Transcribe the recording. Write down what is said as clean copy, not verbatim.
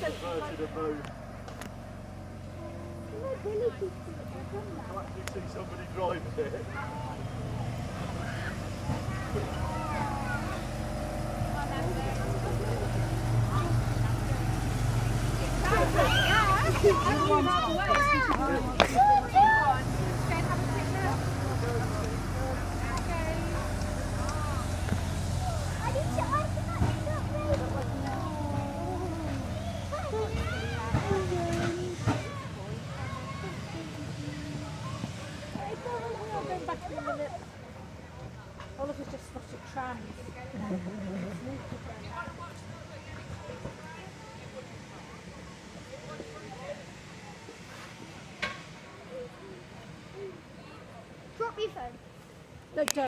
inverted a moon. I actually see somebody driving it. Oliver's just spotted trams. Drop your phone. No, don't.